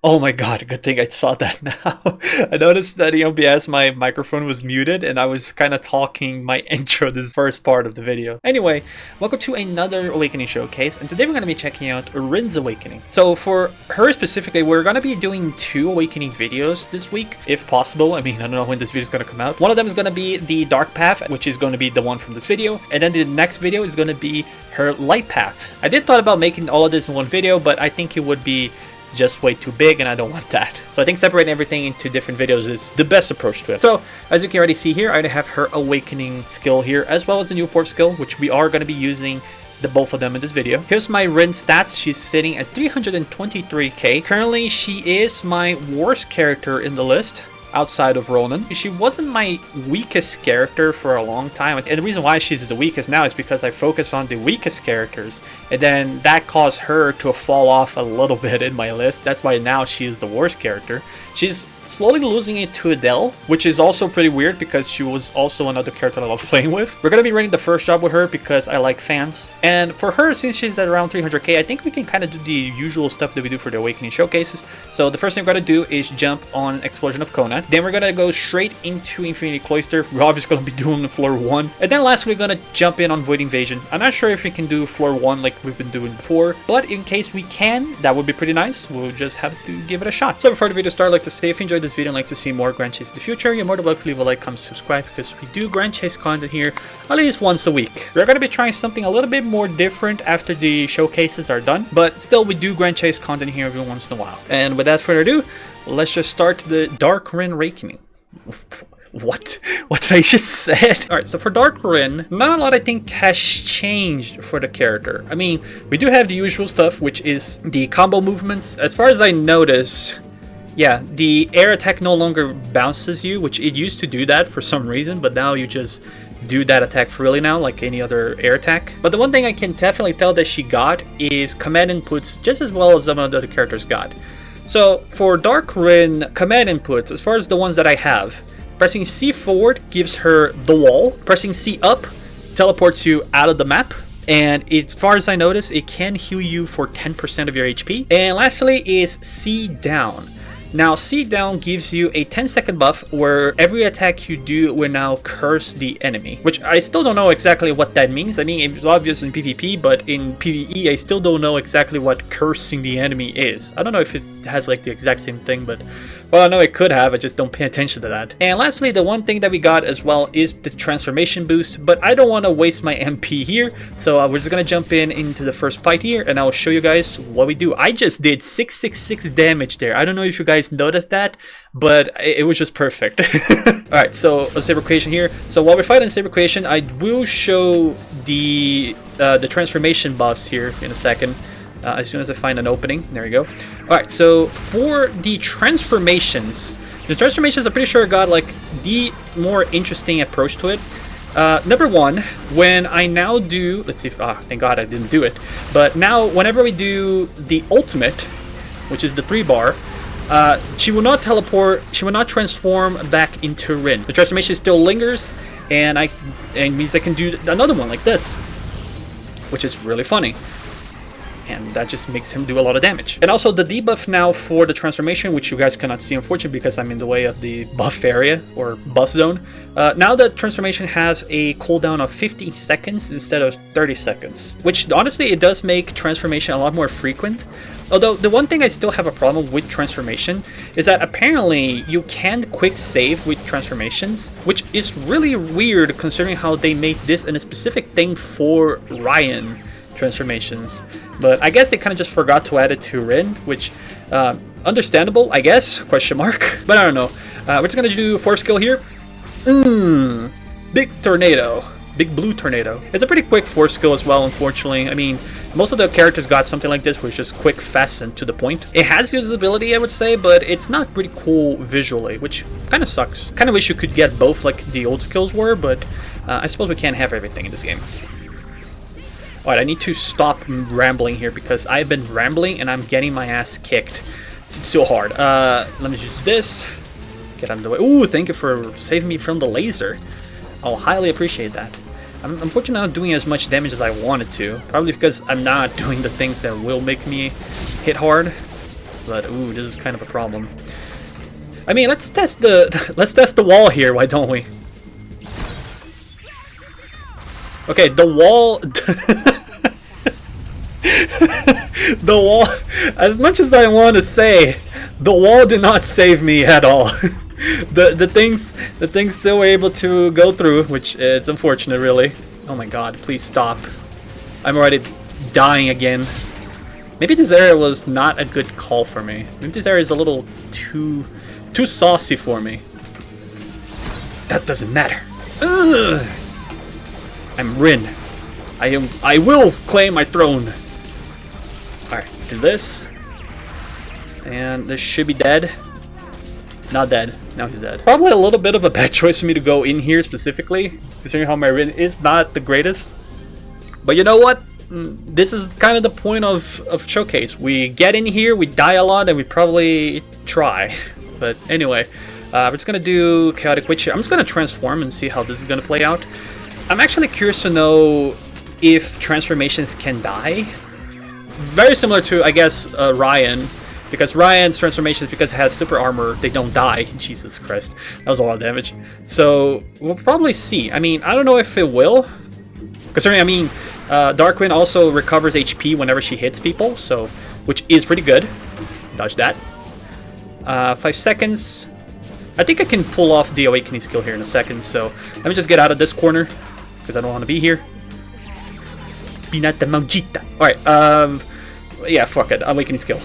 Oh my god, good thing I saw that now. I noticed that in OBS my microphone was muted and I was kind of talking my intro this first part of the video. Anyway, welcome to another Awakening showcase, and today we're going to be checking out Rin's Awakening. So for her specifically, we're going to be doing 2 Awakening videos this week, if possible. I mean, I don't know when this video is going to come out. One of them is going to be the Dark Path, which is going to be the one from this video, and then the next video is going to be her Light Path. I did thought about making all of this in one video, but I think it would be just way too big and I don't want that. So I think separating everything into different videos is the best approach to it. So as you can already see here, I have her Awakening skill here as well as the new 4th skill, which we are going to be using both of them in this video. Here's my Rin stats. She's sitting at 323k. Currently she is my worst character in the list outside of Ronan. She wasn't my weakest character for a long time, and the reason why she's the weakest now is because I focus on the weakest characters, and then that caused her to fall off a little bit in my list. That's why now she's the worst character. She's slowly losing it to Adele, which is also pretty weird because she was also another character I love playing with. We're going to be running the first job with her because I like fans. And for her, since she's at around 300k, I think we can kind of do the usual stuff that we do for the Awakening showcases. So the first thing we're going to do is jump on Explosion of Kona. Then we're going to go straight into Infinity Cloister. We're obviously going to be doing floor 1. And then lastly, we're going to jump in on Void Invasion. I'm not sure if we can do floor 1 like we've been doing before, but in case we can, that would be pretty nice. We'll just have to give it a shot. So before the video starts, I'd like to say if you enjoyed this video and like to see more Grand Chase in the future, you're more than welcome to leave a like, comment, subscribe, because we do Grand Chase content here at least once a week. We're going to be trying something a little bit more different after the showcases are done, but still we do Grand Chase content here every once in a while. And without further ado, let's just start the Dark Rin Awakening. What did I just say? Alright, so for Dark Rin, not a lot I think has changed for the character. I mean, we do have the usual stuff, which is the combo movements. As far as I notice, yeah, the air attack no longer bounces you, which it used to do that for some reason, but now you just do that attack freely now, like any other air attack. But the one thing I can definitely tell that she got is command inputs just as well as some of the other characters got. So for Dark Rin, command inputs, as far as the ones that I have, pressing C forward gives her the wall, pressing C up teleports you out of the map, and as far as I notice, it can heal you for 10% of your HP. And lastly is C down. Now, C down gives you a 10-second buff where every attack you do will now curse the enemy, which I still don't know exactly what that means. I mean, it's obvious in PvP, but in PvE, I still don't know exactly what cursing the enemy is. I don't know if it has like the exact same thing, but well, I know it could have, I just don't pay attention to that. And lastly, the one thing that we got as well is the transformation boost, but I don't want to waste my MP here, so we're just going to jump into the first fight here, and I'll show you guys what we do. I just did 666 damage there. I don't know if you guys noticed that, but it was just perfect. Alright, so a Saber Creation here. So while we're fighting Saber Creation, I will show the transformation buffs here in a second. As soon as I find an opening. There we go. Alright, so for the transformations, I'm pretty sure got like the more interesting approach to it. Number 1, when I now do, let's see if, thank God I didn't do it, but now whenever we do the ultimate, which is the 3-bar, she will not teleport, she will not transform back into Rin. The transformation still lingers, and it means I can do another one like this, which is really funny. And that just makes him do a lot of damage. And also the debuff now for the transformation, which you guys cannot see unfortunately because I'm in the way of the buff area or buff zone. Now the transformation has a cooldown of 15 seconds instead of 30 seconds, which honestly it does make transformation a lot more frequent. Although the one thing I still have a problem with transformation is that apparently you can quick save with transformations, which is really weird considering how they made this in a specific thing for Ryan transformations. But I guess they kind of just forgot to add it to Rin, which understandable, I guess, question mark. But I don't know. We're just gonna do 4th skill here. Big Tornado. Big Blue Tornado. It's a pretty quick 4th skill as well, unfortunately. I mean, most of the characters got something like this, which is quick, fast, and to the point. It has usability, I would say, but it's not pretty cool visually, which kind of sucks. Kind of wish you could get both like the old skills were, but I suppose we can't have everything in this game. Alright, I need to stop rambling here because I've been rambling and I'm getting my ass kicked so hard. Let me just do this. Get out of the way. Ooh, thank you for saving me from the laser. I'll highly appreciate that. I'm unfortunately not doing as much damage as I wanted to. Probably because I'm not doing the things that will make me hit hard. but ooh, this is kind of a problem. I mean, let's test the wall here, why don't we? Okay, the wall the wall, as much as I want to say, the wall did not save me at all. the things still were able to go through, which is unfortunate really. Oh my god, please stop. I'm already dying again. Maybe this area was not a good call for me. Maybe this area is a little too saucy for me. That doesn't matter. Ugh. I'm Rin. I will claim my throne. Alright, do this. And this should be dead. It's not dead. Now he's dead. Probably a little bit of a bad choice for me to go in here specifically, considering how my Rin is not the greatest. But you know what? This is kind of the point of Showcase. We get in here, we die a lot, and we probably try. But anyway, we're just gonna do Chaotic Witch here. I'm just gonna transform and see how this is gonna play out. I'm actually curious to know if transformations can die. Very similar to, I guess, Ryan. Because Ryan's transformations, because it has super armor, they don't die. Jesus Christ, that was a lot of damage. So we'll probably see. I mean, I don't know if it will. Considering, I mean, Darkwing also recovers HP whenever she hits people, so which is pretty good. Dodge that. 5 seconds. I think I can pull off the Awakening skill here in a second. So let me just get out of this corner because I don't want to be here. Pinata Maldita. All right. Yeah. Fuck it. Awakening skill.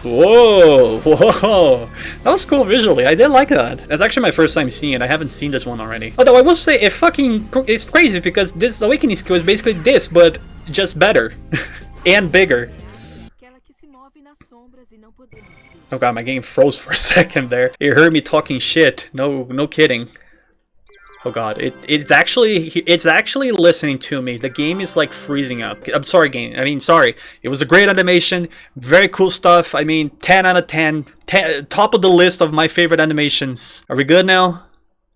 Whoa, whoa, that was cool visually. I did like that. That's actually my first time seeing it. I haven't seen this one already. Although I will say it's crazy because this Awakening skill is basically this, but just better and bigger. Oh god, my game froze for a second there. It heard me talking shit. No kidding. Oh god, it's actually listening to me. The game is like freezing up. I'm sorry, game. I mean, sorry. It was a great animation, very cool stuff. I mean, 10 out of 10. Top of the list of my favorite animations. Are we good now?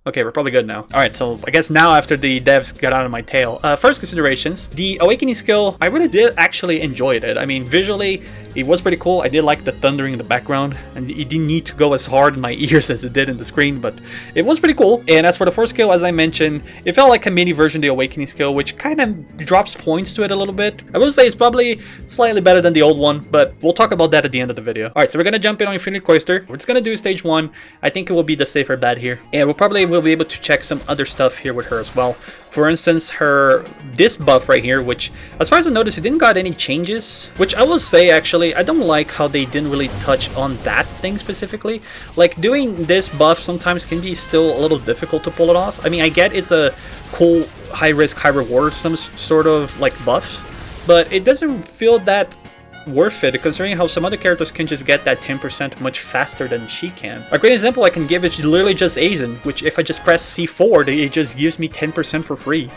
Okay, we're probably good now. Alright, so I guess now after the devs got out of my tail. First considerations, the Awakening skill, I really did actually enjoy it. I mean, visually, it was pretty cool. I did like the thundering in the background, and it didn't need to go as hard in my ears as it did in the screen, but it was pretty cool. And as for the first skill, as I mentioned, it felt like a mini version of the Awakening skill, which kind of drops points to it a little bit. I will say it's probably slightly better than the old one, but we'll talk about that at the end of the video. Alright, so we're gonna jump in on Infinite Cloister. We're just gonna do stage 1. I think it will be the safer bet here. And we'll be able to check some other stuff here with her as well. For instance, this buff right here, which as far as I noticed, it didn't got any changes, which I will say actually, I don't like how they didn't really touch on that thing specifically. Like doing this buff sometimes can be still a little difficult to pull it off. I mean, I get it's a cool high risk, high reward, some sort of like buff, but it doesn't feel that worth it considering how some other characters can just get that 10% much faster than she can. A great example I can give is literally just Aizen, which if I just press C4, it just gives me 10% for free.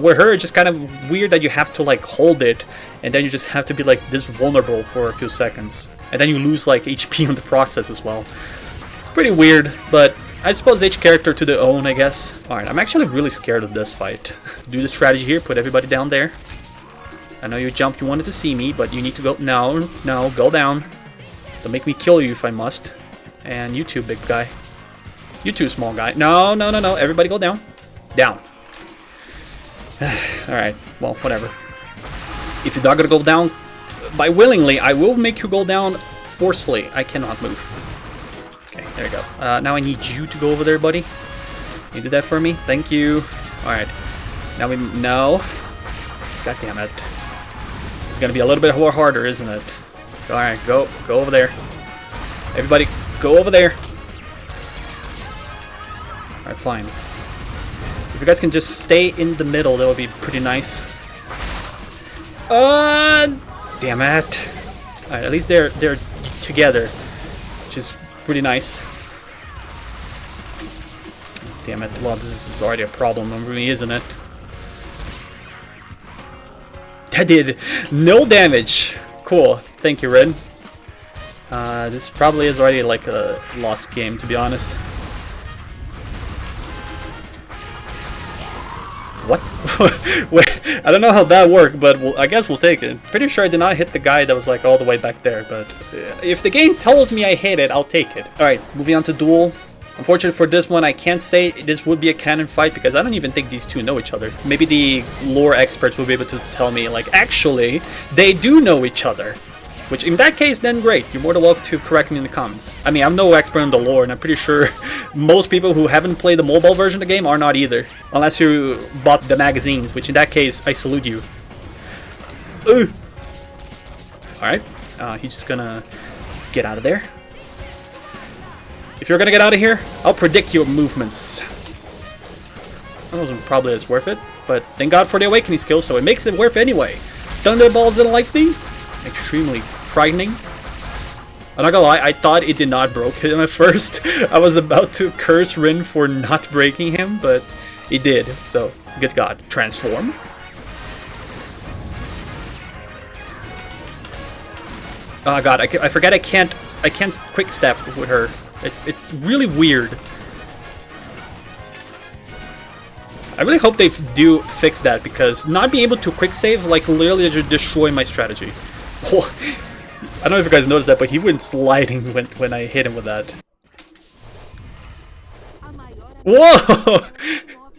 With her, it's just kind of weird that you have to like hold it and then you just have to be like this vulnerable for a few seconds. And then you lose like HP in the process as well. It's pretty weird, but I suppose each character to their own, I guess. Alright, I'm actually really scared of this fight. Do the strategy here, put everybody down there. I know you jumped, you wanted to see me, but you need to go. No, go down. Don't make me kill you if I must. And you too, big guy. You too, small guy. No. Everybody go down. Down. Alright, well, whatever. If you're not gonna go down by willingly, I will make you go down forcefully. I cannot move. Okay, there you go. Now I need you to go over there, buddy. You did that for me? Thank you. Alright. Now we... No. God damn it. It's gonna be a little bit more harder, isn't it? Alright, go over there. Everybody, go over there. Alright, fine. If you guys can just stay in the middle, that would be pretty nice. Damn it. Alright, at least they're together, which is pretty nice. Damn it. Well, this is already a problem, really, isn't it? That did no damage. Cool. Thank you, Red. This probably is already like a lost game, to be honest. What? I don't know how that worked, but I guess we'll take it. Pretty sure I did not hit the guy that was like all the way back there, but if the game tells me I hit it, I'll take it. Alright, moving on to duel. Unfortunately for this one, I can't say this would be a canon fight because I don't even think these two know each other. Maybe the lore experts will be able to tell me, like, actually, they do know each other. Which, in that case, then great. You're more than welcome to correct me in the comments. I mean, I'm no expert in the lore, and I'm pretty sure most people who haven't played the mobile version of the game are not either. Unless you bought the magazines, which in that case, I salute you. Alright, he's just gonna get out of there. If you're gonna get out of here, I'll predict your movements. That wasn't probably as worth it, but thank God for the awakening skill, so it makes it worth anyway. Thunderballs and lightning, extremely frightening. I'm not gonna lie, I thought it did not broke him at first. I was about to curse Rin for not breaking him, but it did, so good God. Transform. Oh God, I forget I can't quick step with her. It's really weird. I really hope they do fix that, because not being able to quick save, like, literally just destroy my strategy. Oh, I don't know if you guys noticed that, but he went sliding when I hit him with that. Whoa!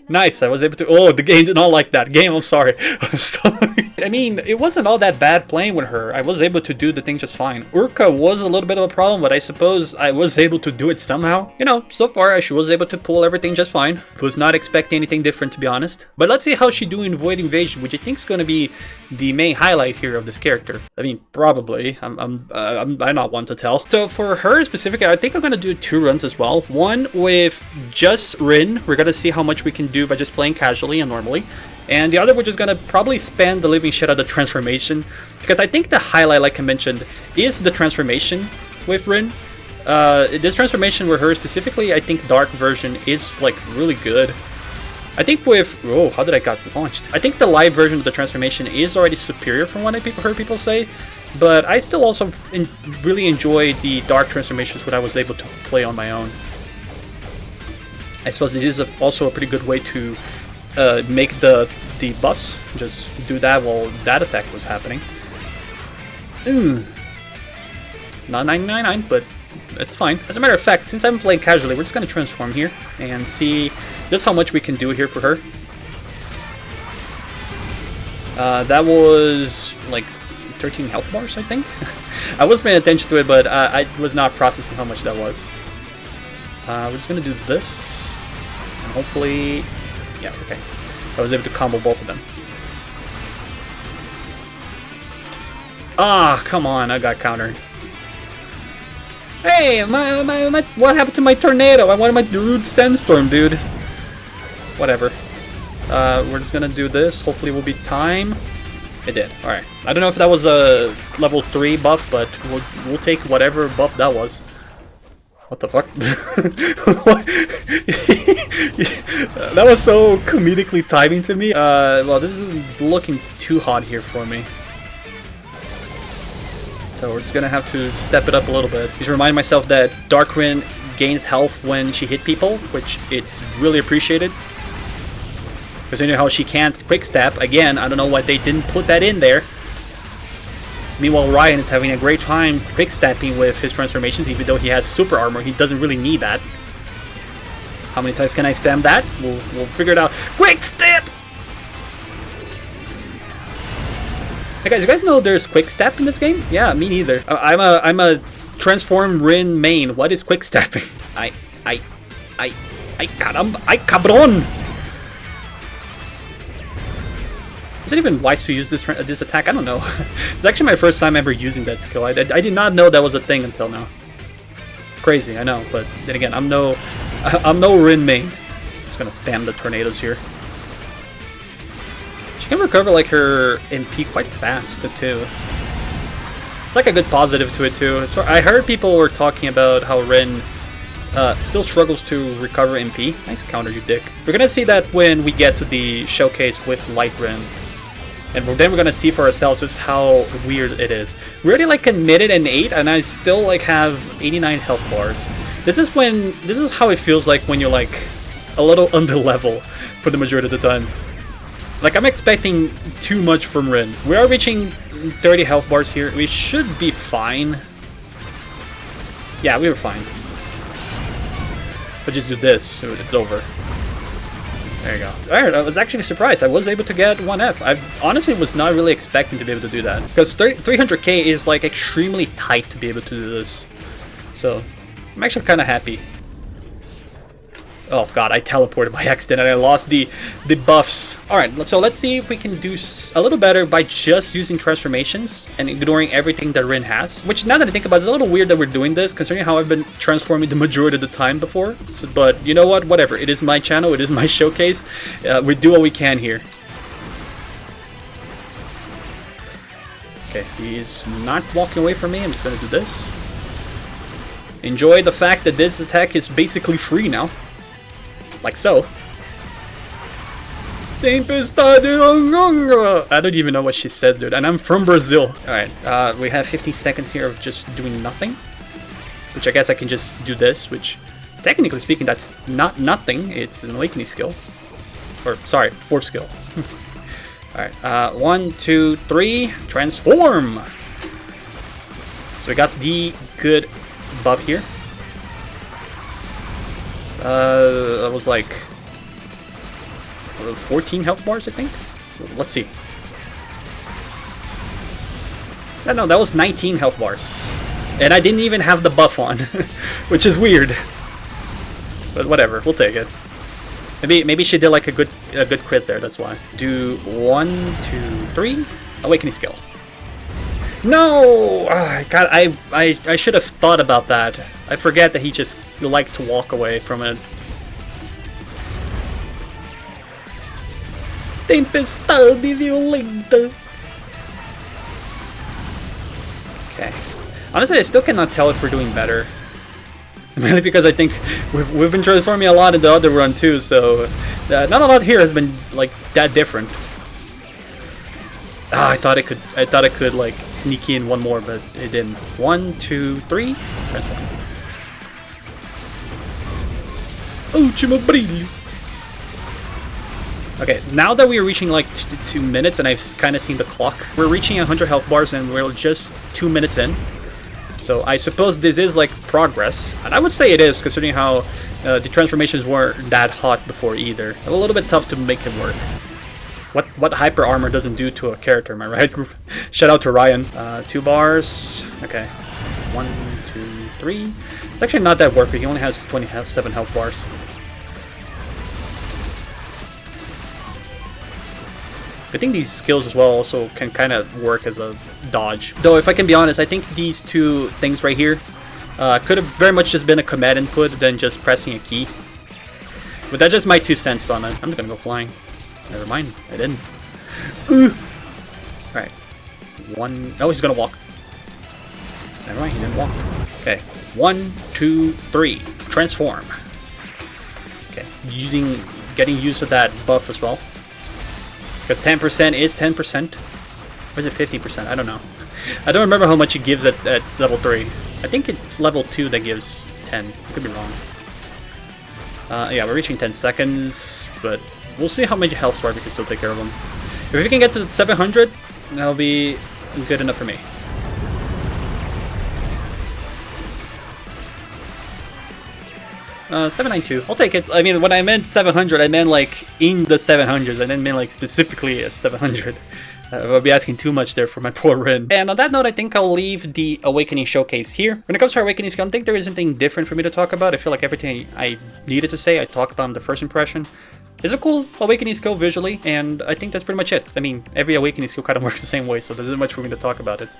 Nice, I was able to... Oh, the game did not like that. Game, I'm sorry. I'm sorry. I mean, it wasn't all that bad playing with her. I was able to do the thing just fine. Urka was a little bit of a problem, but I suppose I was able to do it somehow. You know, so far I was able to pull everything just fine. Was not expecting anything different, to be honest. But let's see how she do in Void Invasion, which I think is going to be the main highlight here of this character. I mean, probably. I'm not one to tell. So for her specifically, I think I'm going to do 2 runs as well. One with just Rin. We're going to see how much we can do by just playing casually and normally. And the other, we're just gonna probably spam the living shit out of the transformation, because I think the highlight, like I mentioned, is the transformation with Rin. This transformation with her specifically, I think Dark version is like really good. I think with... Oh, how did I got launched? I think the live version of the transformation is already superior from what I heard people say, but I still also really enjoy the Dark transformations when I was able to play on my own. I suppose this is also a pretty good way to make the buffs. Just do that while that attack was happening. Not 999, but it's fine. As a matter of fact, since I'm playing casually, we're just going to transform here and see just how much we can do here for her. That was like 13 health bars, I think. I was paying attention to it, but I was not processing how much that was. We're just going to do this. And hopefully... Yeah, okay. I was able to combo both of them. Ah, come on, I got countered. Hey, what happened to my tornado? I wanted my rude sandstorm, dude. Whatever. We're just gonna do this. Hopefully it will be time. It did. Alright. I don't know if that was a level 3 buff, but we'll take whatever buff that was. What the fuck? That was so comedically timing to me. Well, this is looking too hot here for me. So we're just gonna have to step it up a little bit. Just remind myself that Dark Rin gains health when she hit people, which it's really appreciated. Because you know how she can't quick step. Again, I don't know why they didn't put that in there. Meanwhile, Ryan is having a great time quick stepping with his transformations, even though he has super armor. He doesn't really need that. How many times can I spam that? We'll figure it out. Quick step! Hey guys, you guys know there's quick step in this game? Yeah, me neither. I'm a transform Rin main. What is quick stepping? Caramba, cabron! Is it even wise to use this attack? I don't know. It's actually my first time ever using that skill. I did not know that was a thing until now. Crazy, I know, but then again, I'm no Rin main. Just gonna spam the tornadoes here. She can recover like her MP quite fast too. It's like a good positive to it too. So I heard people were talking about how Rin still struggles to recover MP. Nice counter, you dick. We're gonna see that when we get to the showcase with Light Rin. And then we're gonna see for ourselves just how weird it is. We're already like committed an 8, and I still like have 89 health bars. This is how it feels like when you're like a little under level for the majority of the time. Like, I'm expecting too much from Rin. We are reaching 30 health bars here. We should be fine. Yeah, we were fine. But just do this, so it's over. There you go. Alright, I was actually surprised. I was able to get 1F. I honestly was not really expecting to be able to do that. Because 300k is like extremely tight to be able to do this. So, I'm actually kind of happy. Oh god, I teleported by accident and I lost the buffs. Alright, so let's see if we can do a little better by just using transformations and ignoring everything that Rin has. Which, now that I think about it, it's a little weird that we're doing this, considering how I've been transforming the majority of the time before. So, but you know what? Whatever. It is my channel. It is my showcase. We do what we can here. Okay, he's not walking away from me. I'm just going to do this. Enjoy the fact that this attack is basically free now. Like so. I don't even know what she says, dude. And I'm from Brazil. Alright, we have 15 seconds here of just doing nothing. Which I guess I can just do this, which, technically speaking, that's not nothing. It's an awakening skill. Or, sorry, 4th skill. Alright, 1, 2, 3, transform! So we got the good buff here. That was like 14 health bars, I think. Let's see. No, that was 19 health bars, and I didn't even have the buff on, which is weird. But whatever, we'll take it. Maybe she did like a good crit there. That's why. Do 1, 2, 3, awakening skill. No! God, I should have thought about that. I forget that he just liked to walk away from it. Tempestade violenta. Okay. Honestly, I still cannot tell if we're doing better. Mainly because I think we've been transforming a lot in the other run too, so not a lot here has been like that different. Ah, I thought it could like sneak in one more, but it didn't. 1, 2, 3, transform. Ultima Brilho. Okay, now that we are reaching like 2 minutes, and I've kind of seen the clock, we're reaching 100 health bars, and we're just 2 minutes in. So I suppose this is like progress, and I would say it is, considering how the transformations weren't that hot before either. A little bit tough to make it work. What hyper armor doesn't do to a character, am I right? Shout out to Ryan. 2 bars. Okay. 1, 2, 3. It's actually not that worth it. He only has 27 health bars. I think these skills as well also can kind of work as a dodge. Though, if I can be honest, I think these 2 things right here could have very much just been a command input than just pressing a key. But that's just my 2 cents on it. I'm just gonna go flying. Never mind, I didn't. Alright. 1. Oh, he's gonna walk. Never mind, he didn't walk. Okay. 1, 2, 3. Transform. Okay. Getting used to that buff as well. Because 10% is 10%. Or is it 50%? I don't know. I don't remember how much it gives at level 3. I think it's level 2 that gives 10. I could be wrong. Yeah, we're reaching 10 seconds, but we'll see how many health bars we can still take care of them. If we can get to 700, that'll be good enough for me. Uh, 792. I'll take it. I mean, when I meant 700, I meant like in the 700s. I didn't mean like specifically at 700. I'll be asking too much there for my poor Rin. And on that note, I think I'll leave the Awakening Showcase here. When it comes to Awakening skill, I don't think there is anything different for me to talk about. I feel like everything I needed to say, I talked about in the first impression. It's a cool Awakening skill visually, and I think that's pretty much it. I mean, every Awakening skill kind of works the same way, so there isn't much for me to talk about it.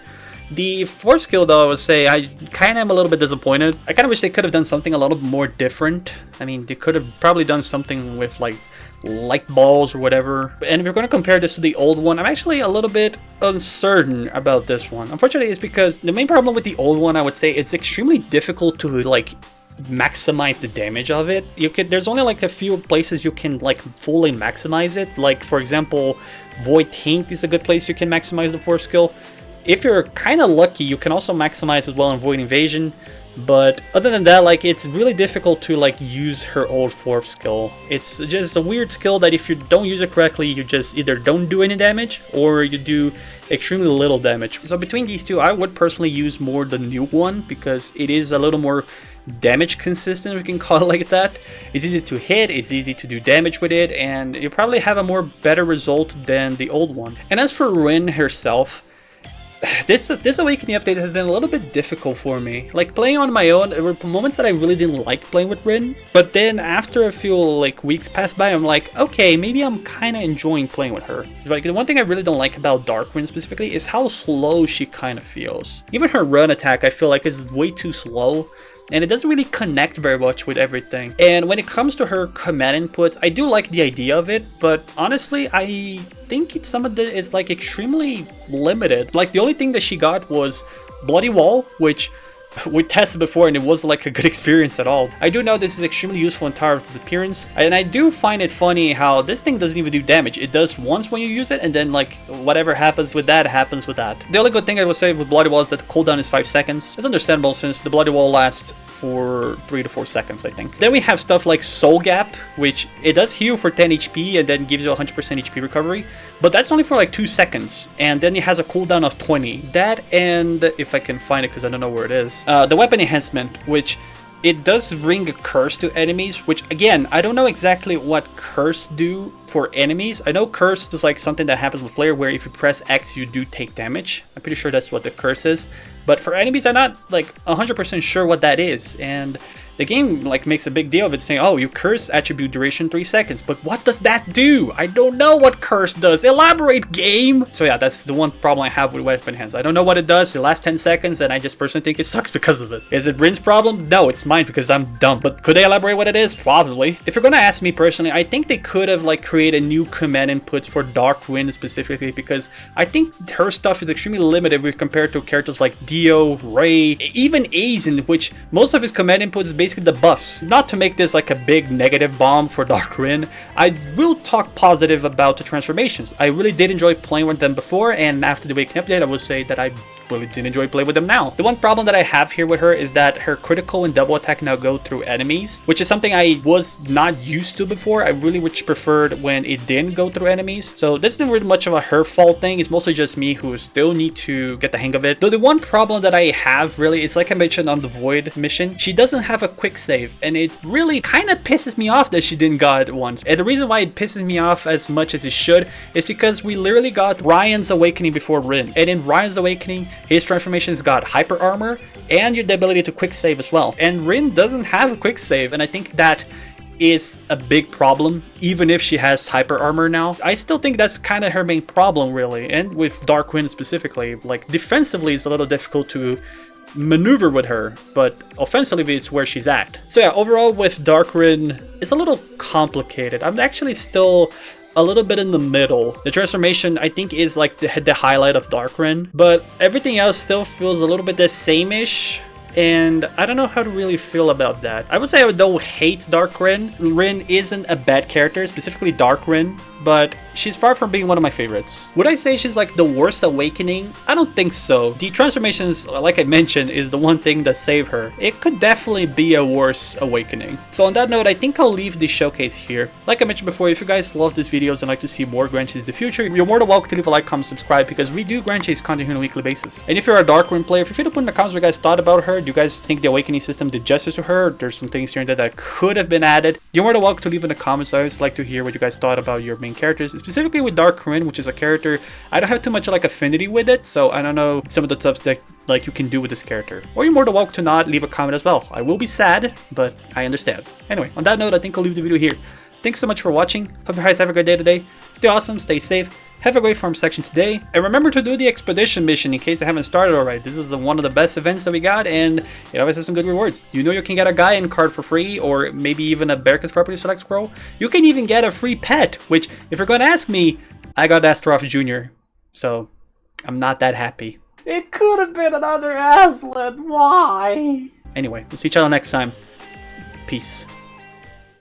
The 4th skill, though, I would say I kind of am a little bit disappointed. I kind of wish they could have done something a little more different. I mean, they could have probably done something with, like, light balls or whatever. And if you're going to compare this to the old one, I'm actually a little bit uncertain about this one. Unfortunately, it's because the main problem with the old one, I would say, it's extremely difficult to, like, maximize the damage of it. There's only like a few places you can like fully maximize it. Like, for example, Void Taint is a good place you can maximize the 4th skill. If you're kind of lucky, you can also maximize as well in Void Invasion. But other than that, like, it's really difficult to like use her old fourth skill. It's just a weird skill that if you don't use it correctly, you just either don't do any damage or you do extremely little damage. So between these two, I would personally use more the new one because it is a little more damage consistent, we can call it like that. It's easy to hit, it's easy to do damage with it, and you probably have a more better result than the old one. And as for Rin herself, this Awakening update has been a little bit difficult for me. Like, playing on my own, there were moments that I really didn't like playing with Rin, but then after a few like weeks pass by, I'm like, okay, maybe I'm kind of enjoying playing with her. Like, the one thing I really don't like about Dark Rin specifically is how slow she kind of feels. Even her run attack, I feel like, is way too slow, and it doesn't really connect very much with everything. And when it comes to her command inputs, I do like the idea of it, but honestly, I think it's like extremely limited. Like, the only thing that she got was Bloody Wall, which we tested before and it wasn't like a good experience at all. I do know this is extremely useful in Tower of Disappearance, and I do find it funny how this thing doesn't even do damage. It does once when you use it, and then like whatever happens with that happens with that. The only good thing I would say with Bloody Wall is that the cooldown is 5 seconds. It's understandable since the Bloody Wall lasts for 3 to 4 seconds, I think. Then we have stuff like Soul Gap, which it does heal for 10 HP and then gives you 100% HP recovery, but that's only for like 2 seconds, and then it has a cooldown of 20. That, and if I can find it because I don't know where it is, the Weapon Enhancement, which it does ring a curse to enemies, which again, I don't know exactly what curse do for enemies. I know curse is like something that happens with player where if you press X you do take damage. I'm pretty sure that's what the curse is. But for enemies, I'm not like 100% sure what that is. And the game like makes a big deal of it, saying, oh, you curse attribute duration 3 seconds. But what does that do? I don't know what curse does. Elaborate, game! So yeah, that's the one problem I have with Weapon Hands. I don't know what it does. It lasts 10 seconds and I just personally think it sucks because of it. Is it Rin's problem? No, it's mine because I'm dumb. But could they elaborate what it is? Probably. If you're gonna ask me personally, I think they could have like created new command inputs for Dark Rin specifically, because I think her stuff is extremely limited when compared to characters like Dio, Ray, even Aizen, which most of his command inputs is basically the buffs. Not to make this like a big negative bomb for Dark Rin, I will talk positive about the transformations. I really did enjoy playing with them before, and after the Awakening update, I will say that I really did enjoy playing with them now. The one problem that I have here with her is that her critical and double attack now go through enemies, which is something I was not used to before. I really would preferred when it didn't go through enemies. So this isn't really much of a her fault thing. It's mostly just me who still need to get the hang of it. Though the one problem that I have really is, like I mentioned on the Void mission, she doesn't have a quick save, and it really kind of pisses me off that she didn't got it once. And the reason why it pisses me off as much as it should is because we literally got Ryan's Awakening before Rin, and in Ryan's Awakening, his transformations got hyper armor and the ability to quick save as well. And Rin doesn't have a quick save, and I think that is a big problem. Even if she has hyper armor now, I still think that's kind of her main problem really. And with Dark Rin specifically, like defensively it's a little difficult to maneuver with her, but offensively it's where she's at. So yeah, overall with Dark Rin, it's a little complicated. I'm actually still a little bit in the middle. The transformation I think is like the highlight of Dark Rin, but everything else still feels a little bit the same-ish, and I don't know how to really feel about that. I would say I don't hate Dark Rin. Rin isn't a bad character, specifically Dark Rin, but she's far from being one of my favorites. Would I say she's like the worst Awakening? I don't think so. The transformations, like I mentioned, is the one thing that saved her. It could definitely be a worse Awakening. So on that note, I think I'll leave the showcase here. Like I mentioned before, if you guys love these videos and like to see more Grand Chase in the future, you're more than welcome to leave a like, comment, subscribe, because we do Grand Chase content here on a weekly basis. And if you're a Dark Rin player, feel free to put in the comments what you guys thought about her. Do you guys think the Awakening system did justice to her? There's some things here and there that could have been added. You're more than welcome to leave in the comments. I always like to hear what you guys thought about your main characters, specifically with Dark Rin, which is a character I don't have too much like affinity with it, so I don't know some of the stuff that like you can do with this character. Or you're more than welcome to not leave a comment as well. I will be sad, but I understand. Anyway, on that note, I think I'll leave the video here. Thanks so much for watching. Hope you guys have a great day today. Stay awesome, stay safe, have a great farm section today, and remember to do the expedition mission in case I haven't started already. This is one of the best events that we got, and it always has some good rewards. You know you can get a Gaian card for free, or maybe even a Bearcats property select scroll. You can even get a free pet, which, if you're gonna ask me, I got Astaroth Jr., so I'm not that happy. It could have been another Aslan, why? Anyway, we'll see each other next time. Peace.